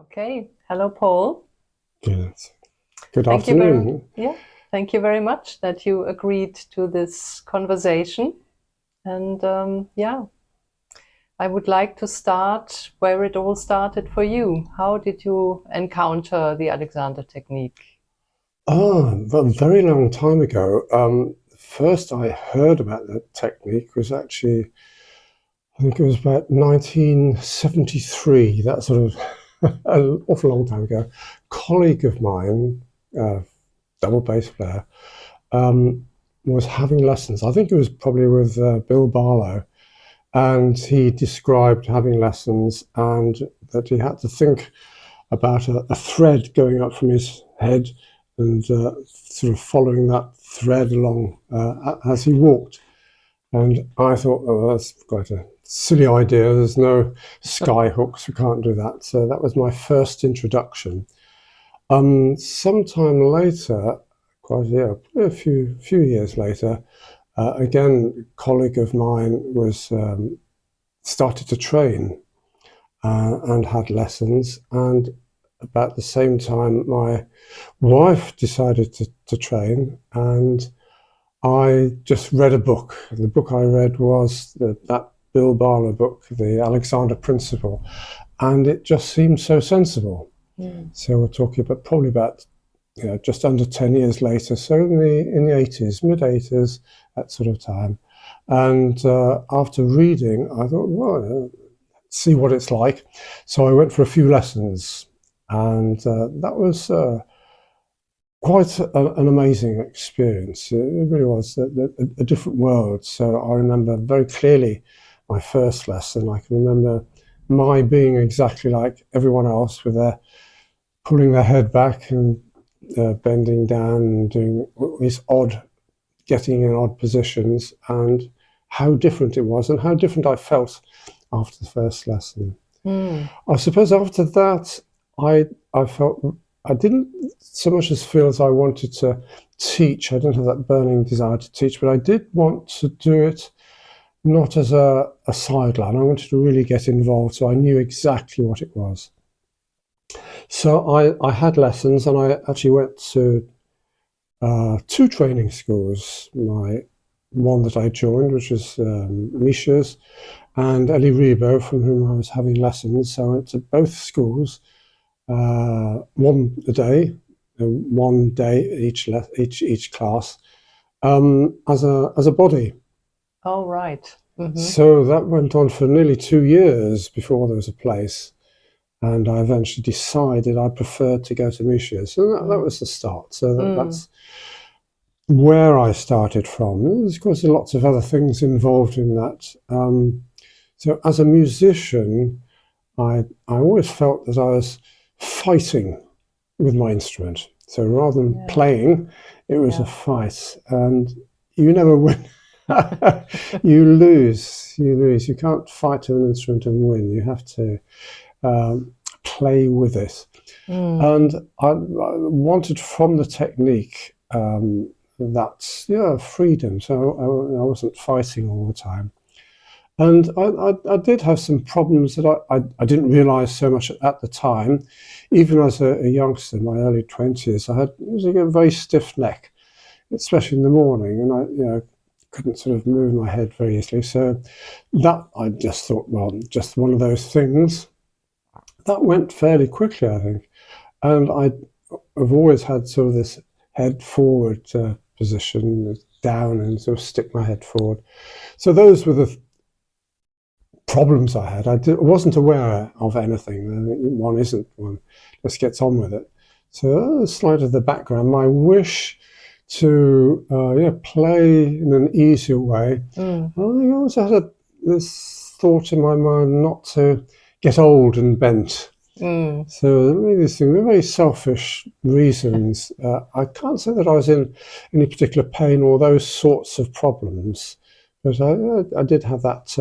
Okay. Hello, Paul. Yes. Good Thank you very, afternoon. yeah, thank you very much that you agreed to this conversation. And yeah, I would like to start where it all started for you. How did you encounter the Alexander technique? A very long time ago. First I heard about that technique was actually, I think it was about 1973, that sort of an awful long time ago. Colleague of mine, uh, double bass player, was having lessons. I think it was probably with Bill Barlow, and he described having lessons and that he had to think about a thread going up from his head and sort of following that thread along as he walked. And I thought, oh, that's quite a silly idea. There's no sky hooks. We can't do that. So that was my first introduction. Sometime later, quite a few years later, again, a colleague of mine was started to train and had lessons. And about the same time, my wife decided to train, and I just read a book. The book I read was that Bill Barlow book, The Alexander Principle, and it just seemed so sensible. Mm. So we're talking about probably about just under 10 years later, so in the 80s, mid 80s, that sort of time. And after reading, I thought, well, see what it's like. So I went for a few lessons, and that was quite an amazing experience. It really was a different world. So I remember very clearly my first lesson. I can remember my being exactly like everyone else, with their pulling their head back and bending down and doing these odd, getting in odd positions, and how different it was and how different I felt after the first lesson. Mm. I suppose after that, I felt I didn't so much as feel as I wanted to teach. I didn't have that burning desire to teach, but I did want to do it not as a sideline. I wanted to really get involved, so I knew exactly what it was. So I had lessons, and I actually went to two training schools. My one that I joined, which was Misha's, and Ellie Rebo, from whom I was having lessons. So I went to both schools, one a day, 1 day each class, as a body. All right. Mm-hmm. So that went on for nearly 2 years before there was a place, and I eventually decided I preferred to go to Misha's. So that was the start. So Mm. that's where I started from. There's, of course, lots of other things involved in that. So as a musician, I always felt that I was fighting with my instrument. So rather than Yeah. playing, it was a Yeah. fight, and you never win. You lose. You lose. You can't fight with an instrument and win. You have to play with it. Mm. And I wanted from the technique that freedom. So I wasn't fighting all the time. And I did have some problems that I didn't realize so much at the time. Even as a youngster, in my early 20s, I was a very stiff neck, especially in the morning, and I couldn't sort of move my head very easily. So that I just thought, well, just one of those things. That went fairly quickly, I think. And I've always had sort of this head forward position, down, and sort of stick my head forward. So those were the problems I had. I wasn't aware of anything. One isn't. One just gets on with it. So slide of the background. My wish to play in an easier way. Mm. I think I also had this thought in my mind not to get old and bent. Mm. So these things are very selfish reasons. I can't say that I was in any particular pain or those sorts of problems, but I did have that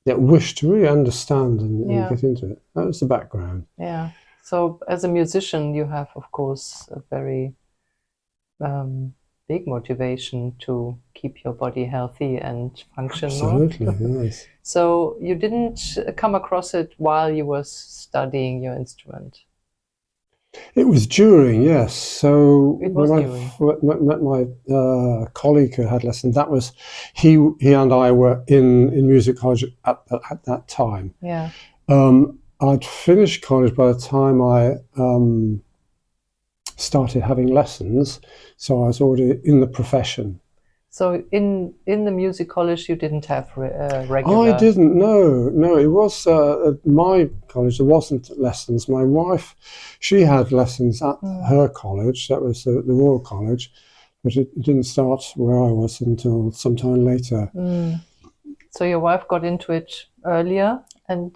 wish to really understand and Yeah. get into it. That was the background. Yeah. So as a musician, you have, of course, a very big motivation to keep your body healthy and functional. Absolutely, yes. So you didn't come across it while you were studying your instrument? It was during, yes. So It was when I met my colleague who had lessons, that was he and I were in music college at that time. Yeah. I'd finished college by the time I started having lessons, so I was already in the profession. So in the music college, you didn't have regular. I didn't know. No, it was at my college. There wasn't lessons. My wife, she had lessons at her college. That was the Royal College, but it didn't start where I was until sometime later. So your wife got into it earlier, and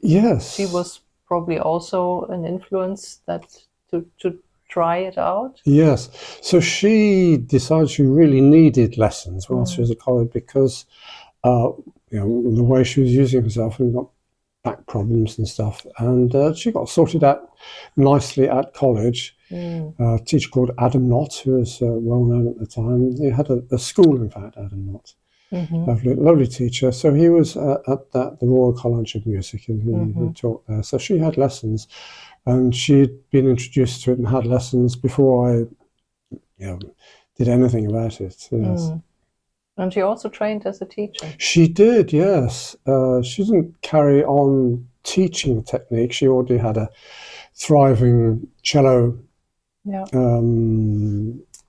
Yes, she was probably also an influence that to try it out. Yes, so she decided she really needed lessons while she was at college because the way she was using herself and got back problems and stuff, and she got sorted out nicely at college. A teacher called Adam Knott, who was well known at the time. He had a school, in fact, Adam Knott. Lovely teacher. So he was at the Royal College of Music, and he taught there. So she had lessons, and she'd been introduced to it and had lessons before I did anything about it. Yes. And she also trained as a teacher. She did, yes. She didn't carry on teaching the technique. She already had a thriving cello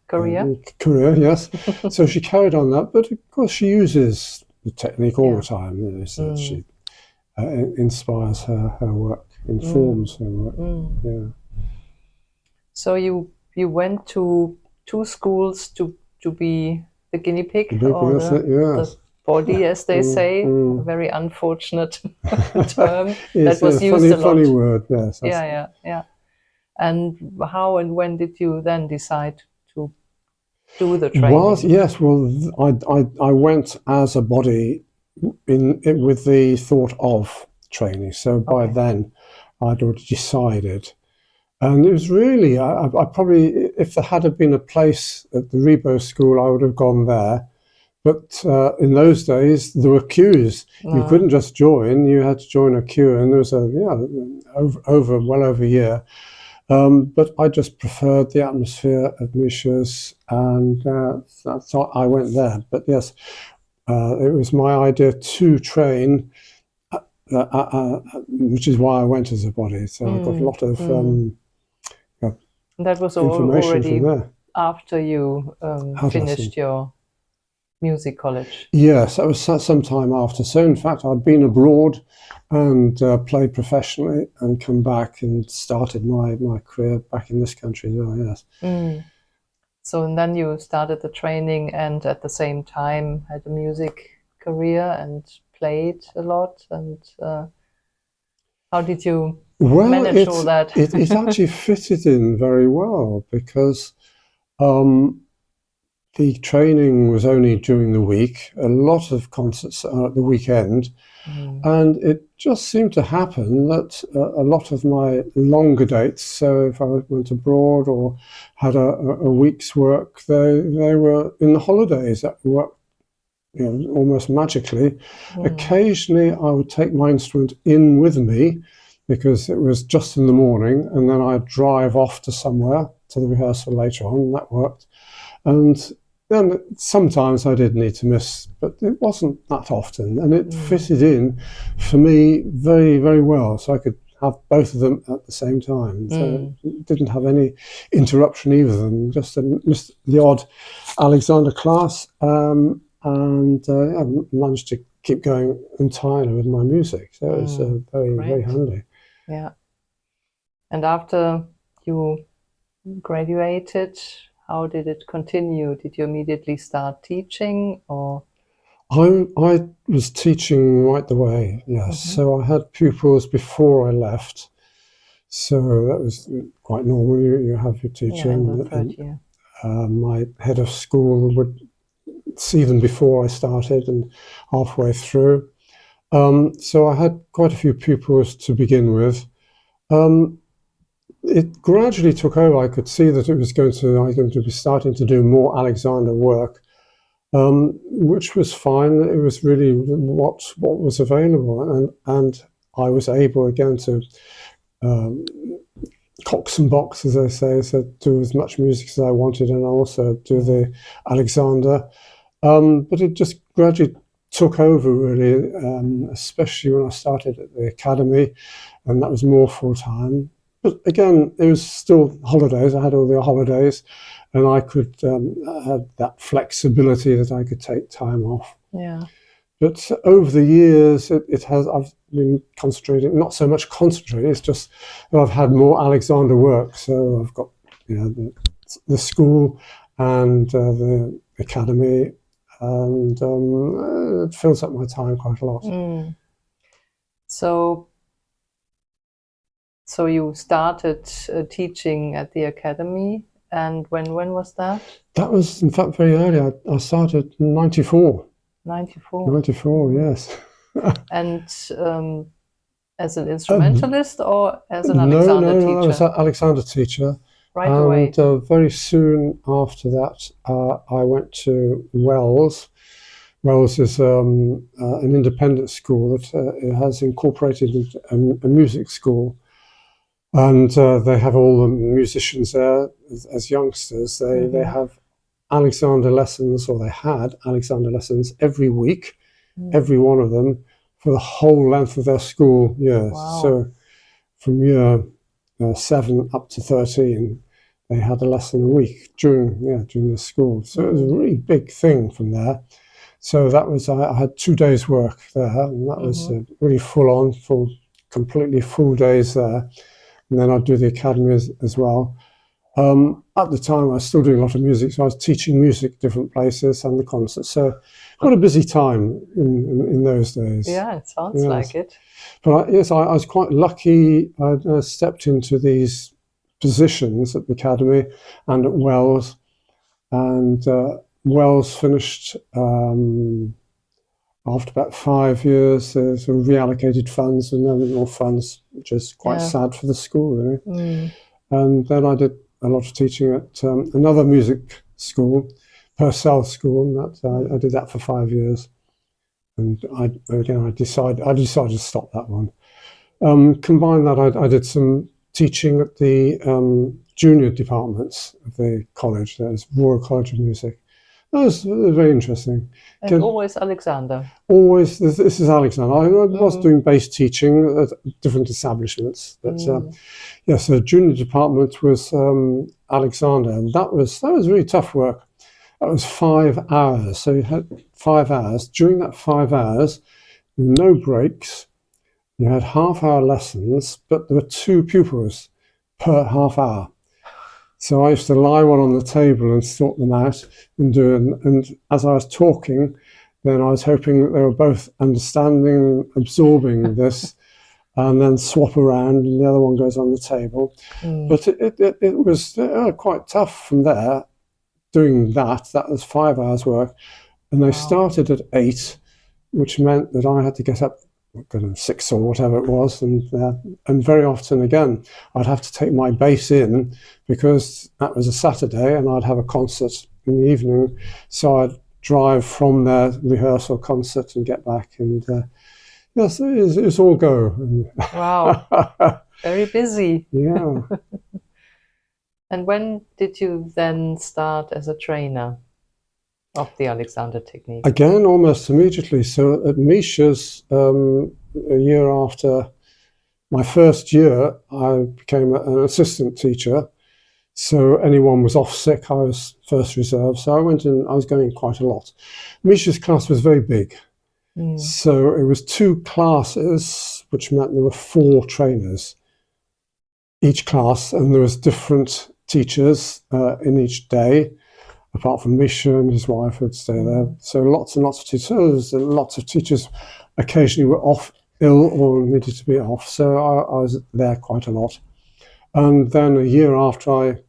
career, yes. So she carried on that, but of course she uses the technique all the time. So she inspires her work, informs her work. Yeah. So you went to 2 schools to be the guinea pig, or the body, as they say. A very unfortunate term that was used a lot. Funny word, yes. Yeah. And how and when did you then decide to do the training? I went as a body with the thought of training. So by then, I'd already decided. And it was really, I probably, if there had been a place at the Rebo School, I would have gone there. But in those days, there were queues. You couldn't just join; you had to join a queue, and there was well over a year. But I just preferred the atmosphere of Misha's, and so I went there. But yes, it was my idea to train, which is why I went as a body. So I got a lot of that was information already from there. After you finished your music college. Yes, that was some time after. So in fact, I'd been abroad and played professionally and come back and started my career back in this country as well, yes. So and then you started the training and at the same time had a music career and played a lot. And how did you manage all that? It actually fitted in very well because the training was only during the week, a lot of concerts at the weekend, and it just seemed to happen that a lot of my longer dates, so if I went abroad or had a week's work, they were in the holidays. That worked almost magically. Occasionally I would take my instrument in with me because it was just in the morning, and then I'd drive off to somewhere to the rehearsal later on, and that worked. And then sometimes I did need to miss, but it wasn't that often, and it fitted in for me very, very well. So I could have both of them at the same time. So it didn't have any interruption either of them, just missed the odd Alexander class, and I managed to keep going entirely with my music. So it was very, very handy. Yeah. And after you graduated, how did it continue? Did you immediately start teaching, or? I was teaching right the way, yes. So I had pupils before I left. So that was quite normal. You have your teacher. In the third year. My head of school would see them before I started and halfway through. So I had quite a few pupils to begin with. it gradually took over. I could see that I was going to be starting to do more Alexander work, which was fine. It was really what was available, and I was able again to cox and box, as they say, so do as much music as I wanted, and also do the Alexander. But it just gradually took over, really, especially when I started at the academy, and that was more full time. But again, it was still holidays. I had all the holidays, and I could had that flexibility that I could take time off. Yeah. But over the years, I've been concentrating, not so much concentrating, it's just that I've had more Alexander work. So I've got, the school and the academy, and it fills up my time quite a lot. So you started teaching at the academy, and when was that? That was, in fact, very early. I started in 94. 94? 94, yes. And as an instrumentalist or as an Alexander teacher? No, I was an Alexander teacher. Right away. And very soon after that, I went to Wells. Wells is an independent school that it has incorporated a music school. And they have all the musicians there as youngsters. They have Alexander lessons, or they had Alexander lessons every week, every one of them, for the whole length of their school years. Wow. So from year 7 up to 13, they had a lesson a week during the school. So it was a really big thing from there. So that was, I had 2 days work there, and that was really completely full days there. And then I'd do the academy as well. At the time, I was still doing a lot of music, so I was teaching music different places and the concerts. So quite a busy time in those days. Yeah, it sounds like it. But I was quite lucky. I stepped into these positions at the academy and at Wells, and Wells finished after about 5 years. Sort of reallocated funds and no more funds, which is quite sad for the school, really. And then I did a lot of teaching at another music school, Purcell School, and that I did that for 5 years. And I decided to stop that one. Combine that, I did some teaching at the junior departments of the college. There's Royal College of Music. That was very interesting. And always Alexander. Always, this is Alexander. I was doing bass teaching at different establishments, but so junior department was Alexander, and that was really tough work. That was 5 hours, so you had 5 hours. During that 5 hours, no breaks. You had half-hour lessons, but there were 2 pupils per half hour. So I used to lie one on the table and sort them out and do it. And as I was talking, then I was hoping that they were both understanding, absorbing this, and then swap around and the other one goes on the table. But it was quite tough from there, doing that. That was 5 hours work. And they started at 8, which meant that I had to get up 6 or whatever it was, and very often again I'd have to take my bass in because that was a Saturday and I'd have a concert in the evening, so I'd drive from their rehearsal concert and get back, and yes, it was all go. Wow. Very busy. Yeah. And when did you then start as a trainer of the Alexander technique? Again, almost immediately. So at Misha's, a year after my first year, I became an assistant teacher. So anyone was off sick, I was first reserve. So I went in, I was going quite a lot. Misha's class was very big. So it was 2 classes, which meant there were 4 trainers each class, and there was different teachers in each day. Apart from Misha and his wife would stay there. So lots and lots of teachers. Lots of teachers occasionally were ill or needed to be off. So I was there quite a lot. And then a year after I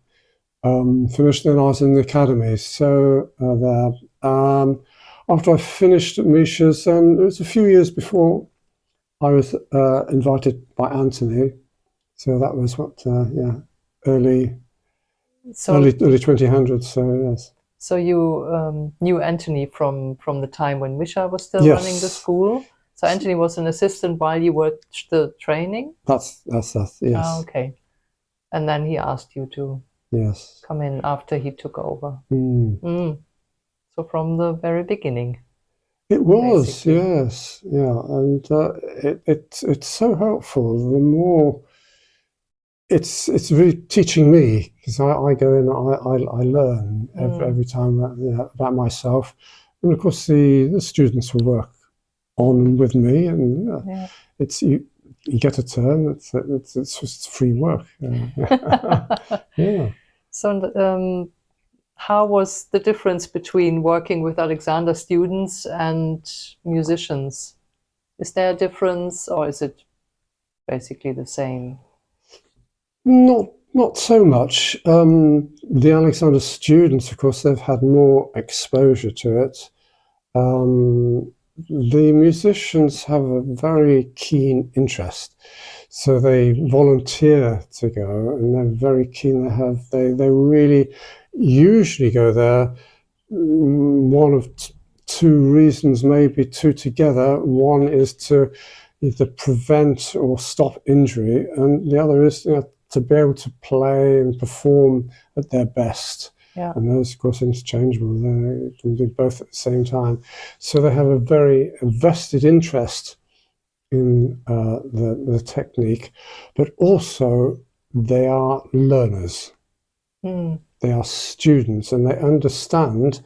finished, then I was in the academy. So there. After I finished at Misha's, it was a few years before I was invited by Anthony. So that was what, early So, early 2000s. So yes. so you knew Anthony from the time when Misha was still Yes. running the school. So Anthony was an assistant while you were still training. That's yes. Ah, okay. And then he asked you to Yes. come in after he took over. Mm. So from the very beginning. It was, basically. yes, yeah, and it's so helpful. The more it's really teaching me, because I go in, I learn every time about myself, and of course the students will work on with me, and it's you get a turn. It's just free work. Yeah. So how was the difference between working with Alexander students and musicians? Is there a difference, or is it basically the same? Not so much. The Alexander students, of course, they've had more exposure to it. The musicians have a very keen interest, so they volunteer to go, and they're very keen. They really usually go there. One of two reasons, maybe two together. One is to either prevent or stop injury, and the other is to be able to play and perform at their best. Yeah. And those, of course, interchangeable. They can do both at the same time. So they have a very vested interest in the technique, but also they are learners. They are students, and they understand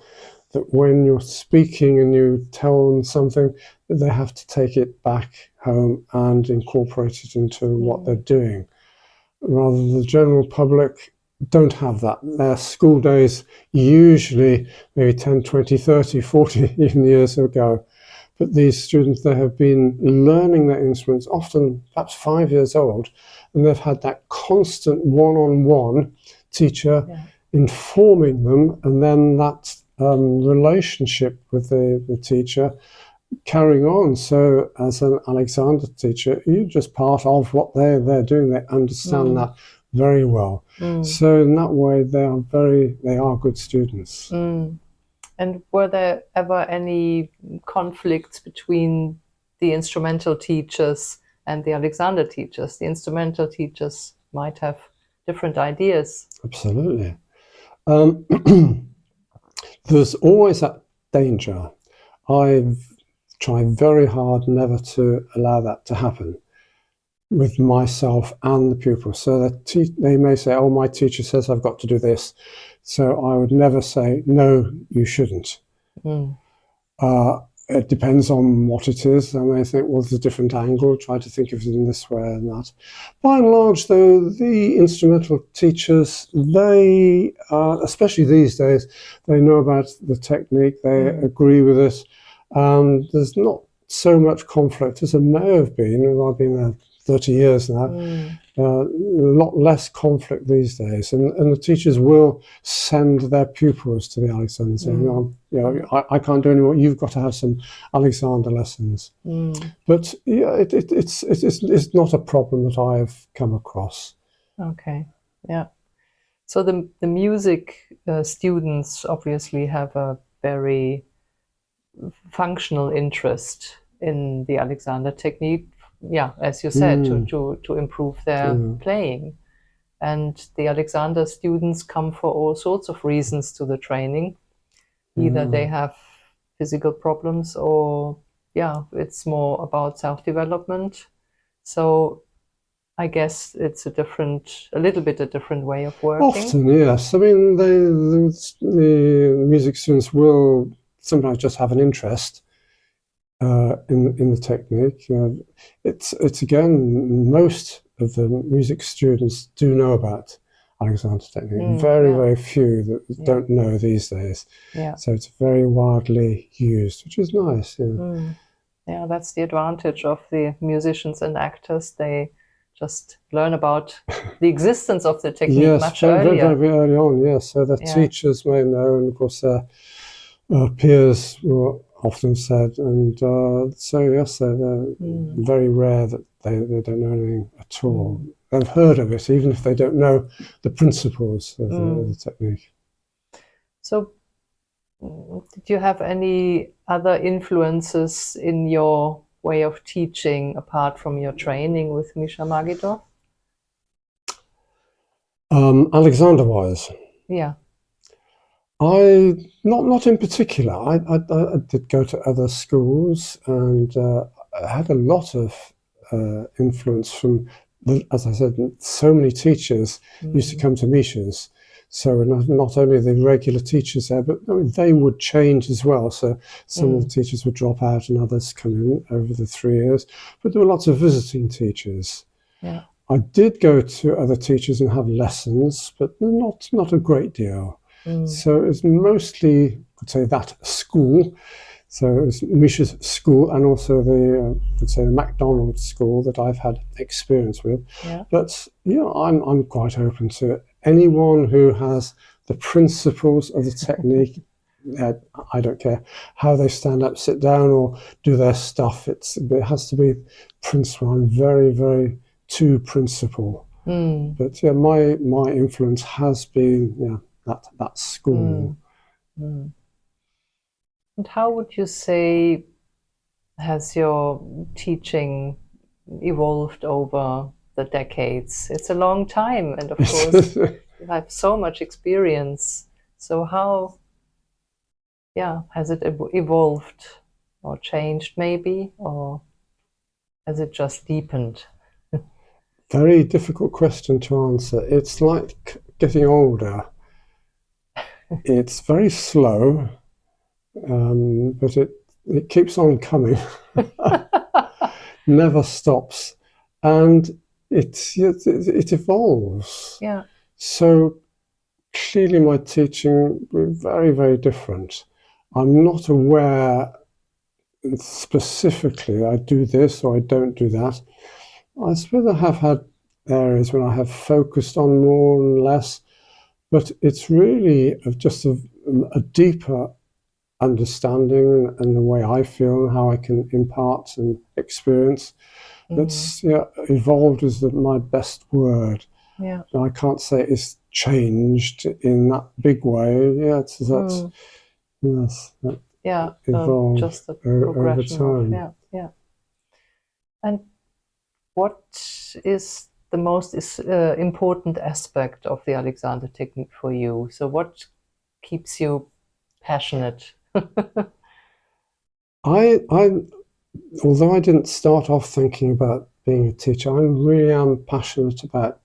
that when you're speaking and you tell them something, that they have to take it back home and incorporate it into what they're doing. Rather, the general public don't have that. Their school days usually maybe 10, 20, 30, 40 even years ago. But these students, they have been learning their instruments, often perhaps 5 years old, and they've had that constant one-on-one teacher informing them, and then that relationship with the teacher carrying on. So as an Alexander teacher, you're just part of what they're doing. They understand that very well. So in that way, they are good students. And were there ever any conflicts between the instrumental teachers and the Alexander teachers? The instrumental teachers might have different ideas. Absolutely. There's always that danger. I've tried very hard never to allow that to happen with myself and the pupils. So that they may say, oh, my teacher says I've got to do this. So I would never say, no, you shouldn't. It depends on what it is. I may think, well, there's a different angle, try to think of it in this way and that. By and large, though, the instrumental teachers, they, especially these days, they know about the technique, they agree with it. There's not so much conflict as there may have been. I've been there 30 years now. A lot less conflict these days, and the teachers will send their pupils to the Alexander saying, I can't do any more. You've got to have some Alexander lessons. But yeah, it's not a problem that I've come across. Okay, yeah. So the music students obviously have a very functional interest in the Alexander technique. Yeah, as you said, to improve their playing. And the Alexander students come for all sorts of reasons to the training. Either they have physical problems, or it's more about self-development. So I guess it's a little bit a different way of working. Often, yes. I mean, the music students will sometimes just have an interest in the technique. It's again, most of the music students do know about Alexander technique. Very few that don't know these days. So it's very widely used, which is nice. Yeah, that's the advantage of the musicians and actors. They just learn about the existence of the technique much earlier. Very early on, yes. So the teachers may know, and of course their peers will often said. And so, yes, they're very rare that they don't know anything at all. They've heard of it, even if they don't know the principles of the technique. So, did you have any other influences in your way of teaching apart from your training with Misha Magidov? Alexander-wise, Yeah. I not in particular. I did go to other schools, and I had a lot of influence from, as I said, so many teachers used to come to Misha's. So not only the regular teachers there, but they would change as well. So some of the teachers would drop out and others come in over the 3 years. But there were lots of visiting teachers. Yeah. I did go to other teachers and have lessons, but not a great deal. So it's mostly, I'd say, that school. So it was Misha's school and also the, I'd say, the McDonald's school that I've had experience with. Yeah. But yeah, I'm quite open to anyone who has the principles of the technique. I don't care how they stand up, sit down, or do their stuff. It has to be principle. I'm very, very to principle. But yeah, my influence has been that school. And how would you say has your teaching evolved over the decades? It's a long time, and of course you have so much experience. So how, has it evolved or changed maybe, or has it just deepened? Very difficult question to answer. It's like getting older. It's very slow, but it keeps on coming. Never stops, and it evolves. Yeah. So clearly, my teaching was very, very different. I'm not aware specifically I do this or I don't do that. I suppose I have had areas when I have focused on more and less, but it's really just a deeper understanding and the way I feel and how I can impart and experience. That's evolved is my best word. Yeah. I can't say it's changed in that big way. Yeah, evolved just the progression over time. Yeah. And what is the most important aspect of the Alexander technique for you? So what keeps you passionate? Although I didn't start off thinking about being a teacher, I really am passionate about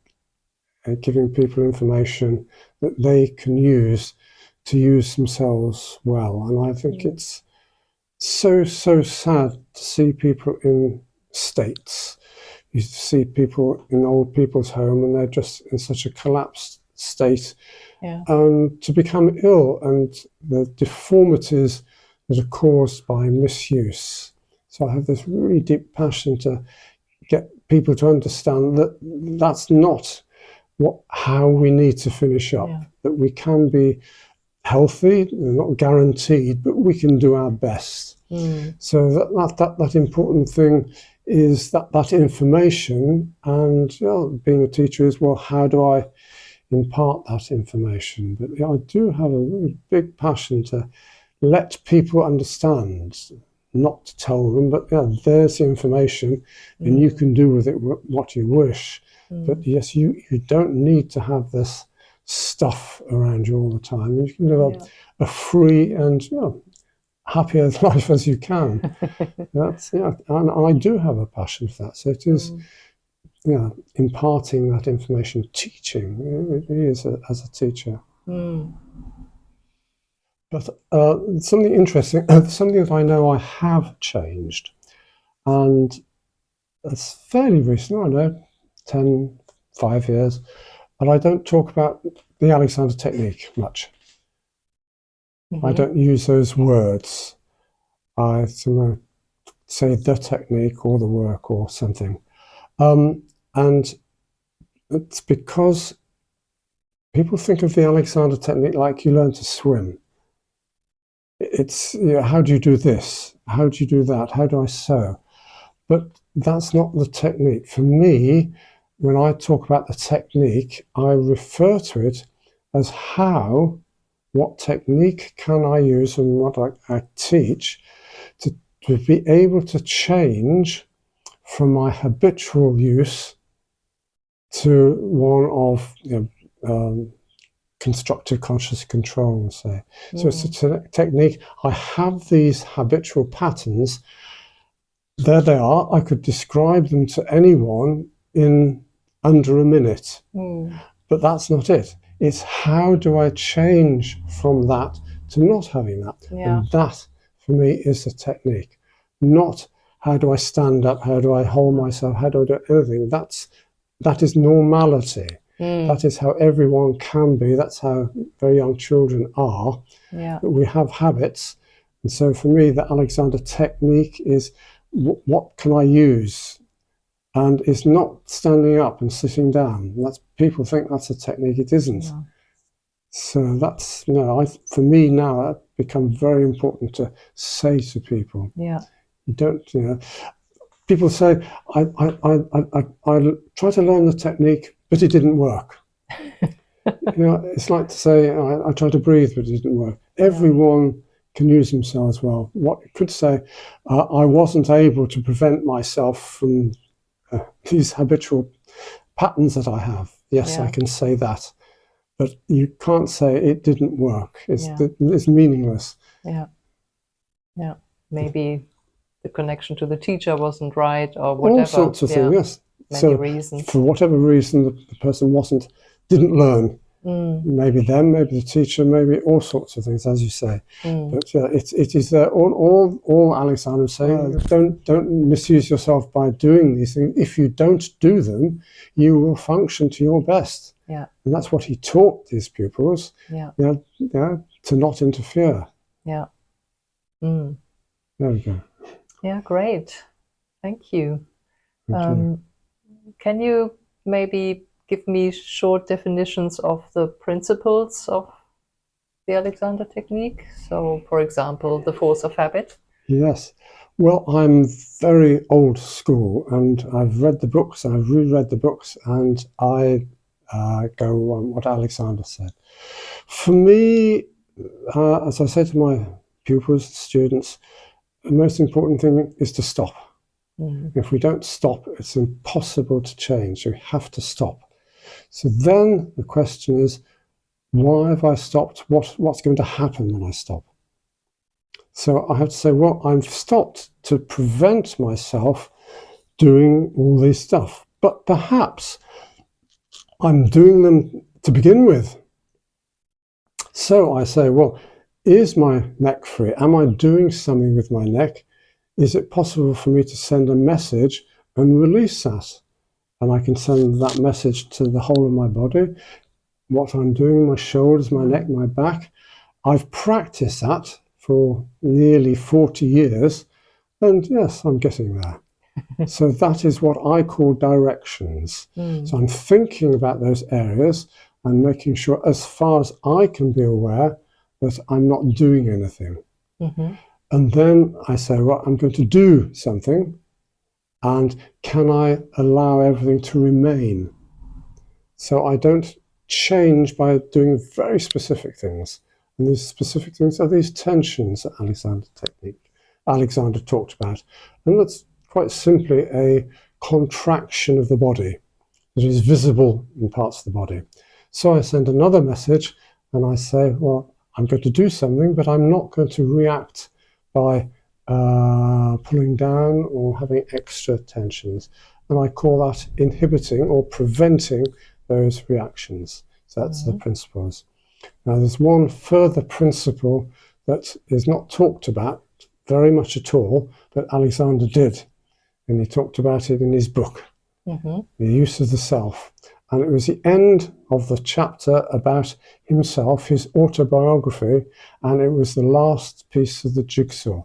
giving people information that they can use to use themselves well. And I think it's so sad to see people in states. You see people in old people's home and they're just in such a collapsed state, and to become ill, and the deformities that are caused by misuse. So I have this really deep passion to get people to understand that that's not how we need to finish up, that we can be healthy, not guaranteed, but we can do our best. So that important thing is that information, and being a teacher is, well, how do I impart that information? But I do have a really big passion to let people understand, not to tell them, but there's the information and you can do with it what you wish. But yes, you don't need to have this stuff around you all the time. You can live a free and happy life as you can. And I do have a passion for that. So it is imparting that information, teaching. It really is as a teacher. But something interesting, something that I know I have changed, and it's fairly recent, I know, 5 years, but I don't talk about the Alexander technique much. I don't use those words. I say the technique or the work or something. And it's because people think of the Alexander technique like you learn to swim. it's, you know, how do you do this? How do you do that? How do I sew? But that's not the technique. For me, when I talk about the technique, I refer to it as what technique can I use and what I teach to be able to change from my habitual use to one of, you know, constructive conscious control, say. So it's a technique. I have these habitual patterns. There they are. I could describe them to anyone in under a minute. But that's not it. It's how do I change from that to not having that? Yeah. And that, for me, is the technique. Not how do I stand up, how do I hold myself, how do I do anything. That is normality. That is how everyone can be. That's how very young children are. Yeah. But we have habits. And so for me, the Alexander technique is what can I use? And it's not standing up and sitting down. People think that's a technique. It isn't. Yeah. So that's, you know, for me now, that become very important to say to people. Yeah. You don't, you know, people say, I try to learn the technique, but it didn't work. You know, it's like to say, I tried to breathe, but it didn't work. Everyone can use themselves well. What you could say, I wasn't able to prevent myself from these habitual patterns that I have. Yes, I can say that. But you can't say it didn't work. It's meaningless. Yeah. Yeah. Maybe the connection to the teacher wasn't right or whatever. All sorts of things, yes. Many reasons. For whatever reason, the person didn't learn. Maybe them, maybe the teacher, maybe all sorts of things, as you say. But it is there. All Alexander is saying, don't misuse yourself by doing these things. If you don't do them, you will function to your best. Yeah. And that's what he taught his pupils. Yeah. You know, to not interfere. Yeah. There we go. Yeah, great. Thank you. Thank you. Can you maybe give me short definitions of the principles of the Alexander technique? So, for example, the force of habit. Yes. Well, I'm very old school, and I've read the books, I've reread the books, and I go on what Alexander said. For me, as I say to my pupils, students, the most important thing is to stop. If we don't stop, it's impossible to change. We have to stop. So then the question is, why have I stopped? What's going to happen when I stop? So I have to say, well, I've stopped to prevent myself doing all this stuff. But perhaps I'm doing them to begin with. So I say, well, is my neck free? Am I doing something with my neck? Is it possible for me to send a message and release that? And I can send that message to the whole of my body, what I'm doing, my shoulders, my neck, my back. I've practiced that for nearly 40 years, and yes, I'm getting there. So that is what I call directions. So I'm thinking about those areas and making sure, as far as I can be aware, that I'm not doing anything. And then I say, well, I'm going to do something, and can I allow everything to remain? So I don't change by doing very specific things. And these specific things are these tensions that Alexander talked about. And that's quite simply a contraction of the body that is visible in parts of the body. So I send another message and I say, well, I'm going to do something, but I'm not going to react by pulling down or having extra tensions. And I call that inhibiting or preventing those reactions. So that's the principles. Now there's one further principle that is not talked about very much at all, but Alexander did. And he talked about it in his book, The Use of the Self. And it was the end of the chapter about himself, his autobiography, and it was the last piece of the jigsaw.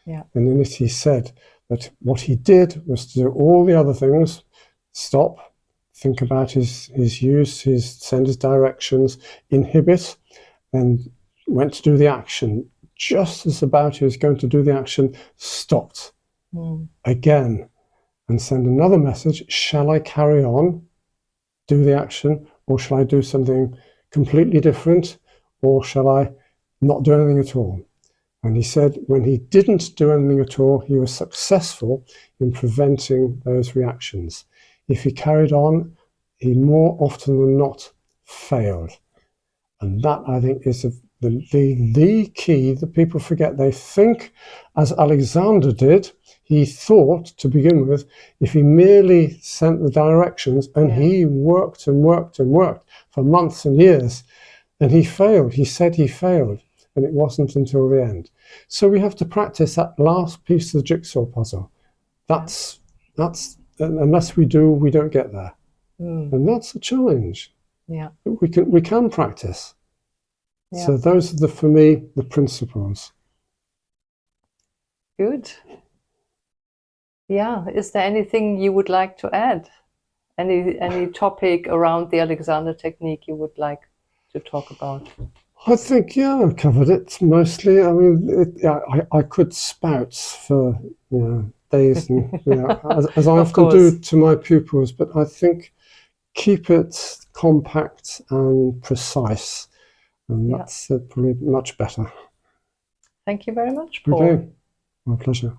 Yeah. And in it he said that what he did was to do all the other things, stop, think about his use, send his directions, inhibit, and went to do the action, just as about he was going to do the action, stopped again and send another message. Shall I carry on, do the action, or shall I do something completely different, or shall I not do anything at all? And he said when he didn't do anything at all, he was successful in preventing those reactions. If he carried on, he more often than not failed. And that, I think, is the key that people forget. They think, as Alexander did, he thought to begin with, if he merely sent the directions and he worked and worked and worked for months and years, and he failed. He said he failed, and it wasn't until the end. So we have to practice that last piece of the jigsaw puzzle. That's unless we do, we don't get there. And that's a challenge. Yeah. We can practice. Yeah. So those are for me, the principles. Good. Yeah. Is there anything you would like to add? Any topic around the Alexander technique you would like to talk about? I think, I covered it mostly. I mean, I could spout for days, and as I often do to my pupils. But I think keep it compact and precise, and that's probably much better. Thank you very much, Paul. Okay, my pleasure.